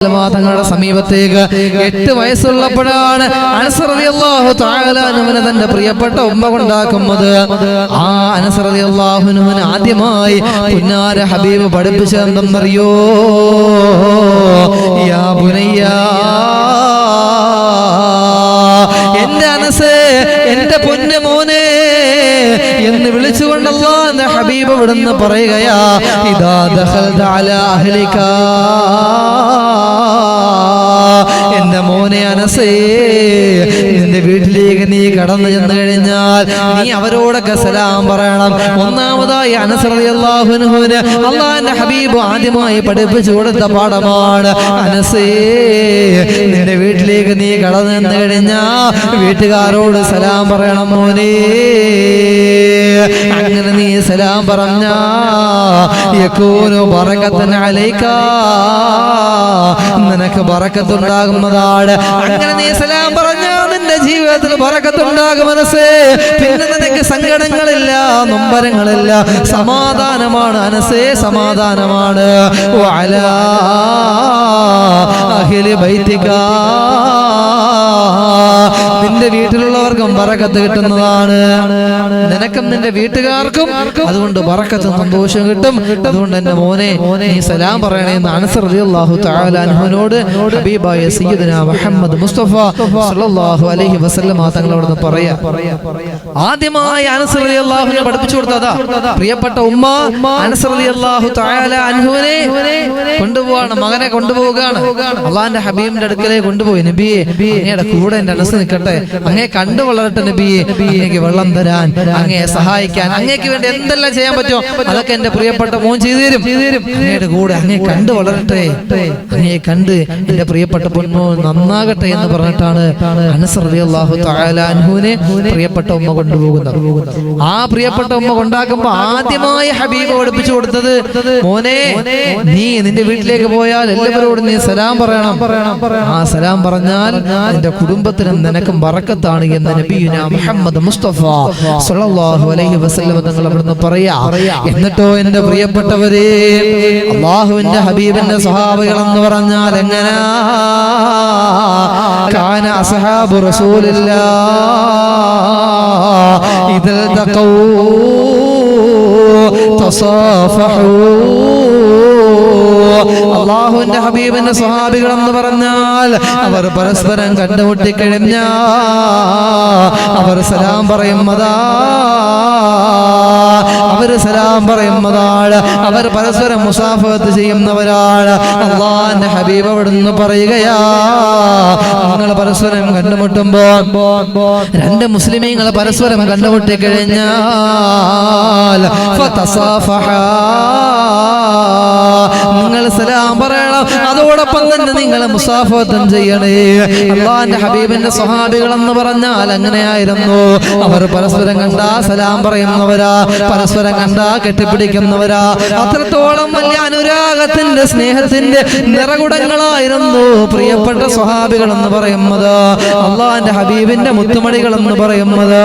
തങ്ങളുടെ സമീപത്തേക്ക് 8 വയസ്സുള്ളപ്പോഴാണ് അനസ് റളിയല്ലാഹു തആല അൻഹുവിനെ തന്റെ പ്രിയപ്പെട്ട ഉമ്മ കൊണ്ടാക്കുന്നത്. ആ അനസ് റളിയല്ലാഹു അൻഹുവിനെ ആദ്യമായി പുന്നാര ഹബീബ് പഠിപ്പിച്ചതെന്നറിയോ? യാ ബുനയ്യ, എന്റെ അനസേ, എന്റെ പൊന്നു മോനെ എന്ന് വിളിച്ചുകൊണ്ട് അല്ലാഹുവിന്റെ ഹബീബ് ഇവിടുന്ന് പറയുകയാ, ഇദാ ദഖൽത അലാ അഹ്ലിക, എന്റെ മോനെ അനസേ, നിന്റെ വീട്ടിലേക്ക് നീ കടന്നു ചെന്ന് കഴിഞ്ഞാൽ നീ അവരോടൊക്കെ സലാം പറയണം. ഒന്നാമതായി അനസ് റളിയല്ലാഹു അൻഹുവിന് അല്ലാഹുവിന്റെ ഹബീബ് ആദ്യമായി പഠിപ്പിച്ചു കൊടുത്ത പാഠമാണ്, അനസേ, നിന്റെ വീട്ടിലേക്ക് നീ കടന്നു ചെന്ന് കഴിഞ്ഞാൽ വീട്ടുകാരോട് സലാം പറയണം മോനെ. അങ്ങനെ നീ സലാം പറഞ്ഞാ യകൂനു ബറകതൻ അലൈക, നിനക്ക് ബറക്കത്തുണ്ടാകുന്നതാണ്. അങ്ങനെ നീ സലാം പറഞ്ഞാ നിന്റെ ജീവിതത്തിൽ ബറക്കത്തുണ്ടാകും മനസ്സേ. പിന്നെ നിനക്ക് സങ്കടങ്ങളില്ല, നൊമ്പരങ്ങളില്ല, സമാധാനമാണ് അനസേ, സമാധാനമാണ്. വഅലാ അഹ്ലി ബൈതിക, നിന്റെ വീട്ടിലുള്ളവർക്കും ബറക്കത്ത് കിട്ടുന്നതാണ്, നിനക്കും നിന്റെ വീട്ടുകാർക്കും അതുകൊണ്ട് ബറക്കത്തും സന്തോഷം കിട്ടും. അതുകൊണ്ട് എന്റെ മോനെ നീ സലാം പറയണേ എന്ന് അനസ് റളിയല്ലാഹു തആല അൻഹുവിനോട് ഹബീബായ സയ്യിദുനാ മുഹമ്മദ് മുസ്തഫ സല്ലല്ലാഹു അലൈഹി വസല്ലം തങ്ങളോട് പറയാ. ആദ്യമായി അനസ് റളിയല്ലാഹുവിനെ പഠിപ്പിച്ചു കൊടുത്തതാ പ്രിയപ്പെട്ട ഉമ്മ അനസ് റളിയല്ലാഹു തആല അൻഹുവിനെ കൊണ്ടുപോവാണ്, മകനെ കൊണ്ടുപോവുകയാണ്. അല്ലാഹുവിന്റെ ഹബീബിന്റെ അടുക്കലേക്ക് കൊണ്ടുപോയി. നബിയെ, അങ്ങയുടെ കൂടെ എന്റെ അനസ് നിൽക്കട്ടെ, അങ്ങേ കണ്ടു വളരട്ടെ നബിയെ, അങ്ങേക്ക് വെള്ളം തരാൻ, അങ്ങയെ സഹായിക്കാൻ, അങ്ങേക്ക് വേണ്ടി എന്തെല്ലാം ചെയ്യാൻ പറ്റുമോ അതൊക്കെ എന്റെ പ്രിയപ്പെട്ട മോൻ ചെയ്തു തരും. അങ്ങയുടെ കൂടെ അങ്ങേ കണ്ടു വളരട്ടെ, അങ്ങയെ കണ്ട് എന്റെ പ്രിയപ്പെട്ട പൊന്മോൻ നന്നാകട്ടെ എന്ന് പറഞ്ഞിട്ടാണ് അനസ് റളിയല്ലാഹു തആല അൻഹുവിനെ പ്രിയപ്പെട്ട ഉമ്മ കൊണ്ടുപോകുന്നത്. ആ പ്രിയപ്പെട്ട ഉമ്മ കൊണ്ടാക്കുമ്പോ ആദ്യമായി ഹബീബ് പഠിപ്പിച്ചു കൊടുത്തത്, മോനെ നീ നിന്റെ വീട്ടിലേക്ക് പോയാൽ എല്ലാവരോടും നീ സലാം പറയണം. ആ സലാം പറഞ്ഞാൽ നിന്റെ കുടുംബത്തിനും നിനക്കും ബറക്കത്താണ് എന്ന് നബിയുനാ മുഹമ്മദ് മുസ്തഫ സല്ലല്ലാഹു അലൈഹി വസല്ലം തങ്ങൾ അവിടുന്ന് പറയാ. എന്നിട്ടോ എന്റെ പ്രിയപ്പെട്ടവരെ, അല്ലാഹുവിന്റെ ഹബീബിന്റെ സ്വഹാബികൾ എന്ന് പറഞ്ഞാൽ എങ്ങനെ? കാന അസ്ഹാബു റസൂലില്ലാഹ് ഇദൽ തഖൂ തസാഫഹൂ. അല്ലാഹുവിന്റെ ഹബീബിന്റെ സ്വഹാബികൾ എന്ന് പറഞ്ഞാൽ അവർ പരസ്പരം കണ്ടുമുട്ടിക്കഴിഞ്ഞാ അവർ സലാം പറയുന്നതാ, അവർ സലാം പറയുന്നതാണ്, അവർ പരസ്പരം മുസാഫഹത്ത് ചെയ്യുന്നവരാണ്. അല്ലാഹുവിന്റെ ഹബീബ് അവിടുന്ന് പറയുകയാ, നിങ്ങൾ പരസ്പരം കണ്ടുമുട്ടുമ്പോ, രണ്ട് മുസ്ലിമീങ്ങൾ പരസ്പരം കണ്ടുമുട്ടിക്കഴിഞ്ഞാൽ ഫതസാഫഹാ, നിങ്ങൾ സലാം പറയണം, അതോടൊപ്പം തന്നെ നിങ്ങൾ മുസാഫഹത്തും ചെയ്യണേ. അല്ലാഹുവിന്റെ ഹബീബിന്റെ സ്വഹാബികൾ എന്ന് പറഞ്ഞാൽ അങ്ങനെയായിരുന്നു. അവർ പരസ്പരം കണ്ടാ സലാം പറയുന്നവരാ, പരസ്പരം കണ്ടാ കെട്ടിപ്പിടിക്കുന്നവരാ. അത്രത്തോളം വലിയ അനുരാഗത്തിന്റെ സ്നേഹത്തിന്റെ നിറകുടങ്ങളായിരുന്നു പ്രിയപ്പെട്ട സ്വഹാബികൾ എന്ന് പറയുന്നത്, അല്ലാഹുവിന്റെ ഹബീബിന്റെ മുത്തുമണികൾ എന്ന് പറയുന്നത്.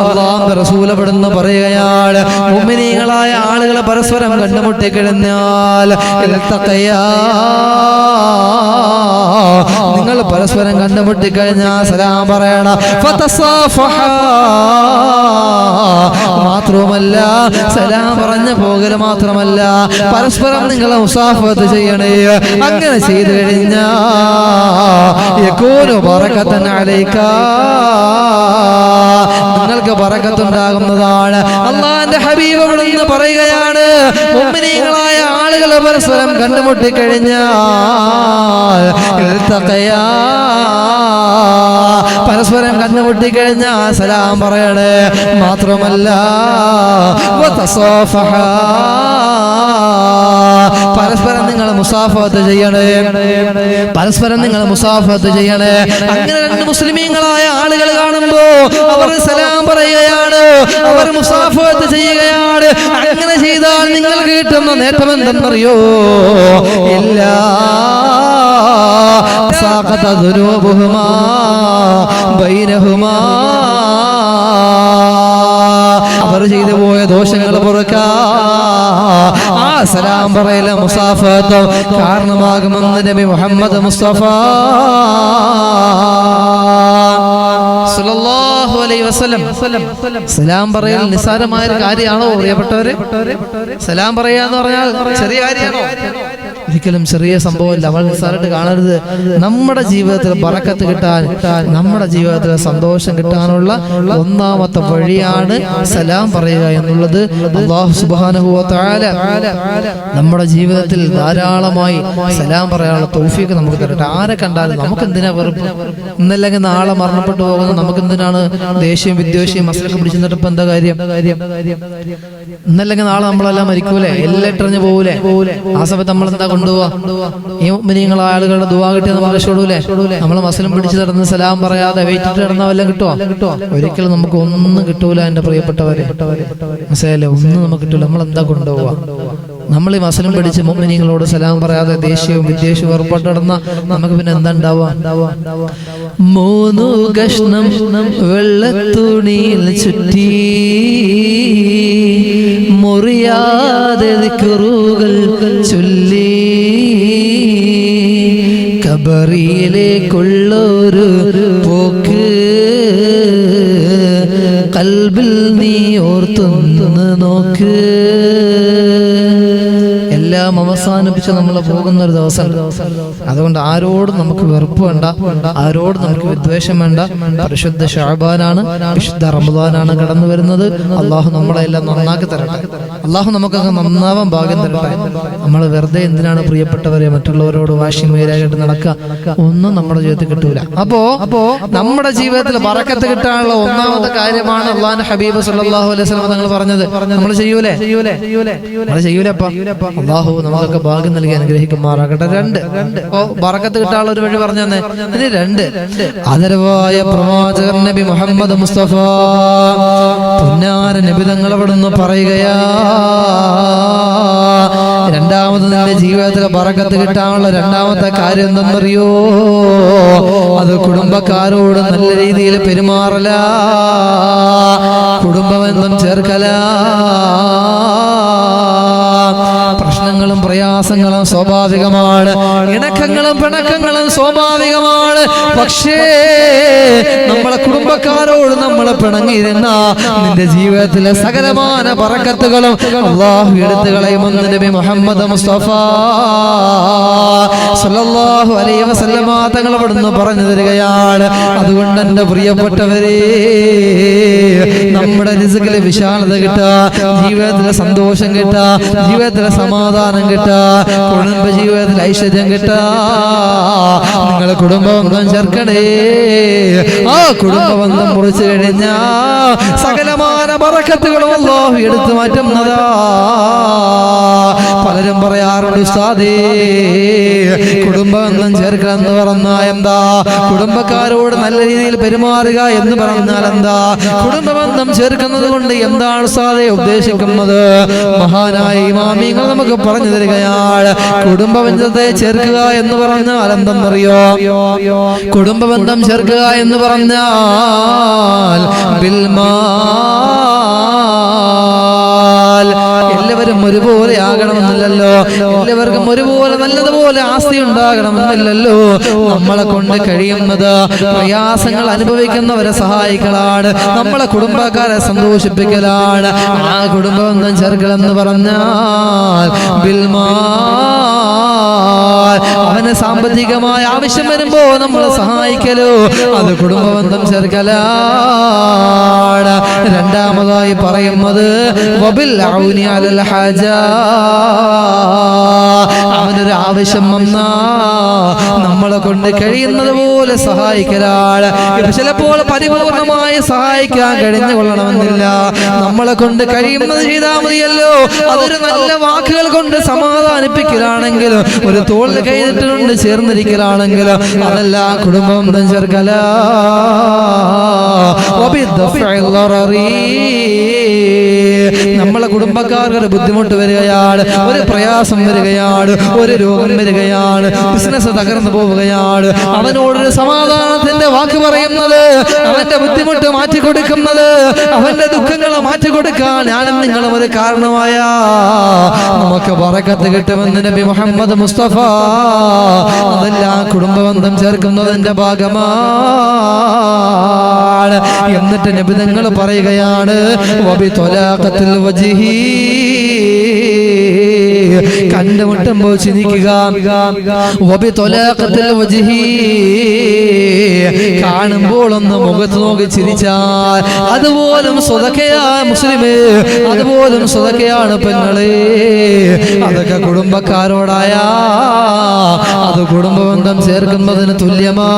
അല്ലാഹുവിന്റെ റസൂൽ അവിടുന്ന് പറയുകയാണ്, മുഅ്മിനീങ്ങളായ ആളുകൾ പരസ്പരം കണ്ടുമുട്ടിക്കഴിഞ്ഞാൽ നിങ്ങൾ പരസ്പരം കണ്ടുമുട്ടിക്കഴിഞ്ഞാൽ സലാം പറയണം. മാത്രവുമല്ല, സലാം പറഞ്ഞു പോകല് മാത്രമല്ല, പരസ്പരം നിങ്ങൾ മുസാഫഹത്ത് ചെയ്യണേ. അങ്ങനെ ചെയ്തു കഴിഞ്ഞാൽ യകൂനു ബറകതൻ അലൈക, നിങ്ങൾക്ക് ബറകത്തുണ്ടാകുന്നതാണ്. അല്ലാഹുവിന്റെ ഹബീബ് ഇവിടുന്ന് പറയുകയാണ്, മുഅ്മിനീങ്ങളായ ആളുകൾ പരസ്പരം കണ്ടുമുട്ടിക്കഴിഞ്ഞാൽ പരസ്പരം കണ്ടുമുട്ടിക്കഴിഞ്ഞാൽ സലാം പറയണേ. മാത്രമല്ല പരസ്പരം നിങ്ങൾ മുസാഫഹത്ത് ചെയ്യണേ, പരസ്പരം നിങ്ങൾ മുസാഫഹത്ത് ചെയ്യണേ. അങ്ങനെ രണ്ട് മുസ്ലിമീങ്ങളായ ആളുകൾ കാണുമ്പോ അവർ സലാം പറയുകയാണ്, അവർ മുസാഫഹത്ത് ചെയ്യുകയാണ്. അങ്ങനെ ചെയ്താൽ നിങ്ങൾക്ക് കിട്ടുന്ന നേട്ടം എന്തെന്നറിയോ? ഇല്ല സാഖത ദുനൂബുഹുമാ ബൈനഹുമാ, അവർ ചെയ്തു പോയ ദോഷങ്ങൾ പൊറുക്കാൻ, ആ സലാം പറയല മുസാഫത്തും കാരണമാകുമെന്ന് നബി മുഹമ്മദ് മുസ്തഫ സല്ലല്ലാഹു അലൈഹി വസല്ലം. സലാം പറയൽ നിസ്സാരമായ ഒരു കാര്യമാണോ പ്രിയപ്പെട്ടവരെ? സലാം പറയാന്ന് പറഞ്ഞാൽ ചെറിയ കാര്യമാണോ? ഒരിക്കലും ചെറിയ സംഭവമല്ല. നമ്മൾ നിസ്സാരമായിട്ട് കാണരുത്. നമ്മുടെ ജീവിതത്തിൽ ബറക്കത്ത് കിട്ടാൻ, നമ്മുടെ ജീവിതത്തിൽ സന്തോഷം കിട്ടാനുള്ള ഒന്നാമത്തെ വഴിയാണ് സലാം പറയുക എന്നുള്ളത്. അല്ലാഹു സുബ്ഹാനഹു വ തആല നമ്മുടെ ജീവിതത്തിൽ ധാരാളമായി സലാം പറയാനുള്ള തൗഫീഖ് നമുക്ക് തരട്ടെ. ആരെ കണ്ടാലും നമുക്ക് എന്തിനാ വെറുപ്പ്? ഇന്നല്ലെങ്കിൽ നാളെ മരണപ്പെട്ടു പോകുന്ന നമുക്ക് എന്തിനാണ് ദേഷ്യം വിദ്വേഷം മസലൊക്കെ പിടിച്ചു നിന്നിട്ട് എന്താ കാര്യം? ഇന്നല്ലെങ്കിൽ നാളെ നമ്മളെല്ലാം മരിക്കൂലേ? എല്ലാം ഇട്ടറിഞ്ഞു പോകൂലേ? ആ സമയത്ത് നമ്മൾ എന്താ കൊണ്ടുപോവാ? ഈ മുഅ്മിനീങ്ങളെ ആളുകളുടെ ദുആ കിട്ടിയ നമ്മൾ രക്ഷപ്പെടൂലേ? നമ്മൾ മസലും പിടിച്ചു നടന്ന് സലാം പറയാതെ വെയിറ്റിട്ട് കിടന്ന വല്ലതും കിട്ടുമോ? ഒരിക്കലും നമുക്ക് ഒന്നും കിട്ടൂല എന്റെ പ്രിയപ്പെട്ടവരെ. മനസ്സിലായല്ലേ? ഒന്നും നമുക്ക് കിട്ടൂല. നമ്മൾ എന്താ കൊണ്ടുപോവാ? നമ്മൾ ഈ മസലും പിടിച്ച് മുഅ്മിനീങ്ങളോട് സലാം പറയാതെ ദേഷ്യവും വിദ്വേഷവും ഏർപ്പെട്ട് നടന്ന നമുക്ക് പിന്നെ എന്താ ഉണ്ടാവുക? 3 കഷ്ണം വെള്ളത്തുണിയിൽ ചുറ്റി മുറിയാതെ ദിക്റുകൾ ചൊല്ലി കബറിയിലേക്കുള്ളൊരു പോക്ക് ഖൽബിൽ നീ ഓർത്തൊന്ന് നോക്ക്. എല്ലാം അവസാനിപ്പിച്ച് നമ്മൾ പോകുന്ന ഒരു ദിവസം. അതുകൊണ്ട് ആരോടും നമുക്ക് വെറുപ്പ് വേണ്ട, ആരോടും നമുക്ക് വിദ്വേഷം വേണ്ട. പരിശുദ്ധ ശഅബാനാണ്, വിശുദ്ധ റമദാനാണ് കടന്നു വരുന്നത്. അള്ളാഹു നമ്മളെ എല്ലാം നന്നാക്കി തരട്ടെ. അള്ളാഹു നമുക്കൊക്കെ നന്നാവാൻ ഭാഗ്യം തരട്ടെ. നമ്മൾ വെറുതെ എന്തിനാണ് പ്രിയപ്പെട്ടവരെ മറ്റുള്ളവരോട് വാശിമേരായിട്ട് നടക്കുക? ഒന്നും നമ്മുടെ ജീവിതത്തിൽ കിട്ടൂല. അപ്പോ നമ്മുടെ ജീവിതത്തിൽ ബറക്കത്ത് കിട്ടാനുള്ള ഒന്നാമത്തെ കാര്യമാണ് അള്ളാഹുവിന്റെ ഹബീബ് സല്ലല്ലാഹു അലൈഹി വസല്ലം തങ്ങൾ പറഞ്ഞത്. നമ്മൾ ചെയ്യൂലേ? നമ്മൾ ചെയ്യൂലപ്പ. അള്ളാഹു നമുക്കൊക്കെ ഭാഗ്യം നൽകി അനുഗ്രഹിക്കുമാറാകട്ടെ. 2 ബറക്കത്ത് കിട്ടാനുള്ള ഒരു വഴി പറഞ്ഞു തന്നെ. ഇനി 2 ആദരവായ പ്രവാചകൻ നബി മുഹമ്മദ് മുസ്തഫ പുന്നാര നബി തങ്ങൾ അവിടുന്ന് പറയുകയാ, രണ്ടാമത് നിന്റെ ജീവിതത്തിൽ ബറക്കത്ത് കിട്ടാനുള്ള രണ്ടാമത്തെ കാര്യം എന്തെന്നറിയോ? അത് കുടുംബക്കാരോട് നല്ല രീതിയിൽ പെരുമാറല, കുടുംബബന്ധം ചേർക്കല. പ്രശ്നങ്ങളും പ്രയാസങ്ങളും സ്വാഭാവികമാണ്, ഇണക്കങ്ങളും പിണക്കങ്ങളും സ്വാഭാവികമാണ്. പക്ഷേ നമ്മളെ കുടുംബക്കാരോട് നമ്മൾ പിണങ്ങിയിരുന്ന നിന്റെ ജീവിതത്തിലെ സകലമാന ബറക്കത്തുകളും അല്ലാഹു എടുത്തു കളയുമെന്ന് നബി മുഹമ്മദ് മുസ്തഫ സല്ലല്ലാഹു അലൈഹി വസല്ലമ തങ്ങൾ അവിടുന്ന് പറഞ്ഞു തരികയാണ്. അതുകൊണ്ട് എന്റെ പ്രിയപ്പെട്ടവരെ, നമ്മുടെ റിസ്കിലെ വിശാലത കിട്ടുക, ജീവിതത്തിലെ സന്തോഷം കിട്ടുക, ജീവിതത്തിലെ സമാധാനം കിട്ടുക, കുടുംബ ജീവിതത്തിൽ ഐശ്വര്യം കിട്ടുക, നിങ്ങൾ കുടുംബബന്ധം ചേർക്കണേ. ആ കുടുംബബന്ധം മുറിച്ചു കഴിഞ്ഞാ സകലമാന ബറക്കത്തുകളും അല്ലാഹു എടുത്തു മാറ്റുന്നതാ. പലരും പറയാറുണ്ട്, ഉസ്താദേ കുടുംബബന്ധം ചേർക്കുക എന്ന് പറഞ്ഞാൽ എന്താ? കുടുംബക്കാരോട് നല്ല രീതിയിൽ പെരുമാറുക എന്ന് പറഞ്ഞാൽ എന്താ? കുടുംബബന്ധം ചേർക്കുന്നത് കൊണ്ട് എന്താണ് ഉസ്താദേ ഉദ്ദേശിക്കുന്നത്? മഹാനായ ഇമാമിങ്ങൾ നമുക്ക് പറഞ്ഞു തരികയാണ്. കുടുംബബന്ധത്തെ ചേർക്കുക എന്ന് പറഞ്ഞാൽ എന്തെന്നറിയോ? കുടുംബബന്ധം ചേർക്കുക എന്ന് പറഞ്ഞാൽ എല്ലാവരും ഒരുപോലെ ആകണമെന്നില്ലല്ലോ, എല്ലാവർക്കും ഒരുപോലെ നല്ലതുപോലെ ആസ്തി ഉണ്ടാകണമെന്നില്ലല്ലോ. നമ്മളെ കൊണ്ട് കഴിയുന്നത് പ്രയാസങ്ങൾ അനുഭവിക്കുന്നവരെ സഹായിക്കലാണ്, നമ്മളെ കുടുംബക്കാരെ സന്തോഷിപ്പിക്കലാണ്. ആ കുടുംബബന്ധം ചേർക്കലെന്ന് പറഞ്ഞാൽ അവന് സാമ്പത്തികമായ ആവശ്യം വരുമ്പോ നമ്മൾ സഹായിക്കലോ, അത് കുടുംബബന്ധം ചേർക്കലാണ്. രണ്ടാമതായി പറയുന്നത് അവനൊരു ആവശ്യം വന്നാ നമ്മളെ കൊണ്ട് കഴിയുന്നത് പോലെ സഹായിക്കലാണ്. ചിലപ്പോൾ പരിപൂർണമായി സഹായിക്കാൻ കഴിഞ്ഞു കൊള്ളണമെന്നില്ല, നമ്മളെ കൊണ്ട് കഴിയുന്നത് ചെയ്താൽ മതിയല്ലോ. അതൊരു നല്ല വാക്കുകൾ കൊണ്ട് സമാധാനിപ്പിക്കലാണെങ്കിലും, ഒരു തോളിൽ കൈനിട്ടുകൊണ്ട് ചേർന്നിരിക്കലാണെങ്കിലും, അതെല്ലാം കുടുംബബന്ധം ചേർക്കല. നമ്മളെ ഞങ്ങളുടെ കുടുംബക്കാർക്ക് ഒരു ബുദ്ധിമുട്ട് വരികയാണ്, ഒരു പ്രയാസം വരികയാണ്, ഒരു രോഗം വരികയാണ്, ബിസിനസ് തകർന്നു പോവുകയാണ്, അവനോടൊരു സമാധാനത്തിന്റെ വാക്ക് പറയുന്നത്, അവന്റെ ബുദ്ധിമുട്ട് മാറ്റിക്കൊടുക്കുന്നത്, അവന്റെ ദുഃഖങ്ങളെ മാറ്റിക്കൊടുക്കാൻ ഞാനും നിങ്ങളും ഒരു കാരണമായ നമുക്ക് ബറക്കത്ത് കിട്ടുമെന്ന് നബി മുഹമ്മദ് മുസ്തഫ. അതെല്ലാം കുടുംബബന്ധം ചേർക്കുന്നതിന്റെ ഭാഗമാണ്. എന്നിട്ട് നബി തങ്ങൾ പറയുകയാണ്, വബി ത്വലാഖത്തിൽ വജ്ഹി, കണ്ടുമുട്ടുമ്പോൾ ചിരിക്കുക, വബി ത്വലാഖത്തിൽ വജ്ഹി, കാണുമ്പോൾ ഒന്ന് മുഖത്ത് നോക്കി ചിരിച്ചാൽ അതുപോലും സ്വതക്കയാ മുസ്ലിമേ, അതുപോലും സ്വതക്കയാണ് പെങ്ങളെ. അതൊക്കെ കുടുംബക്കാരോടായ അത് കുടുംബബന്ധം ചേർക്കുന്നതിന് തുല്യമാ.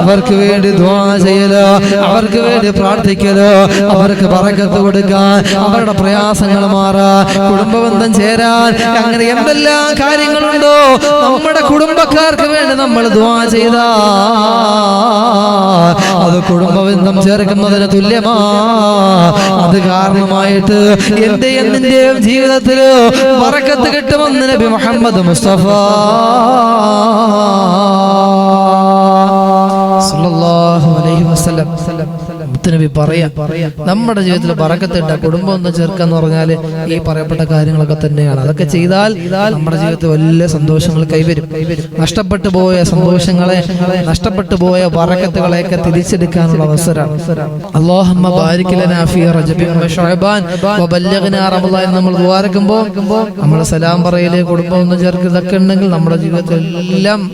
അവർക്ക് വേണ്ടി ദുആ ചെയ്യലോ, അവർക്ക് വേണ്ടി പ്രാർത്ഥിക്കലോ, അവർക്ക് ബറക്കത്ത് കൊടുക്കാൻ, അവരുടെ പ്രയാസങ്ങൾ മാറാൻ, കുടുംബബന്ധം ചേരാൻ, അങ്ങനെ എന്തെല്ലാം കാര്യങ്ങളുണ്ടോ നമ്മുടെ കുടുംബക്കാർക്ക് വേണ്ടി നമ്മൾ ദുആ ചെയ്താ അത് കുടുംബബന്ധം ചേർക്കുന്നതിന് തുല്യമാ. അത് കാരണമായിട്ട് എന്റെയും നിന്റെയും ജീവിതത്തിൽ ബറക്കത്ത് കിട്ടുമെന്ന് നബി മുഹമ്മദ് മുസ്തഫ സല്ലല്ലാഹു അലൈഹി വസല്ലം. മുത്തുനബി പറയാ, നമ്മുടെ ജീവിതത്തിൽ ബറക്കത്തുണ്ട്, കുടുംബം ഒന്ന് ചേർക്കുക എന്ന് പറഞ്ഞാൽ ഈ പറയപ്പെട്ട കാര്യങ്ങളൊക്കെ തന്നെയാണ്. അതൊക്കെ ചെയ്താൽ നമ്മുടെ ജീവിതത്തിൽ വലിയ സന്തോഷങ്ങൾ കൈവരും. നഷ്ടപ്പെട്ടു പോയ സന്തോഷങ്ങളെ, നഷ്ടപ്പെട്ടു പോയ ബറക്കത്തുകളെയൊക്കെ തിരിച്ചെടുക്കാനുള്ള അവസരമാണ്. അല്ലാഹുമ്മ ബാരിക് ലനാ ഫീ റജബിൻ വ ശഅബാൻ വബല്ലിഗ്നാ റമളാൻ. നമ്മൾ ദുആരക്കുമ്പോൾ നമ്മൾ സലാം പറയല്, കുടുംബം ഒന്ന് ചേർക്കുക, ഇതൊക്കെ ഉണ്ടെങ്കിൽ നമ്മുടെ ജീവിതത്തിൽ എല്ലാം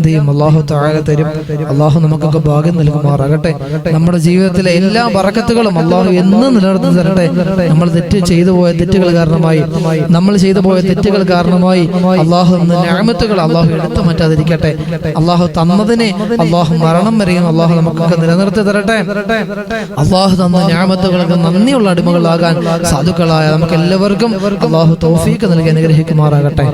ദൈവം അല്ലാഹു തആല തരും. അല്ലാഹു നമുക്കൊക്കെ ഭാഗ്യം നൽകുമാറാകട്ടെ. നമ്മുടെ ജീവിതത്തിലെ എല്ലാ ബറക്കത്തുകളും അല്ലാഹു എന്നും നിലനിർത്തി തരട്ടെ. നമ്മൾ ചെയ്തു പോയ തെറ്റുകൾ കാരണമായി, നമ്മൾ ചെയ്തു പോയ തെറ്റുകൾ കാരണമായി അല്ലാഹു നിഅമത്തുകൾ അല്ലാഹു എടുത്തു മാറ്റാതിരിക്കട്ടെ. അല്ലാഹു തന്നതിനെ അല്ലാഹു മരണം വരെയും അല്ലാഹു നമുക്കൊക്കെ നിലനിർത്തി തരട്ടെ. അല്ലാഹു തന്ന നിഅമത്തുകൾക്ക് നന്ദിയുള്ള അടിമകളാകാൻ സാധുക്കളായ നമുക്ക് എല്ലാവർക്കും അല്ലാഹു തൗഫീഖ് നൽകി അനുഗ്രഹിക്കുമാറാകട്ടെ.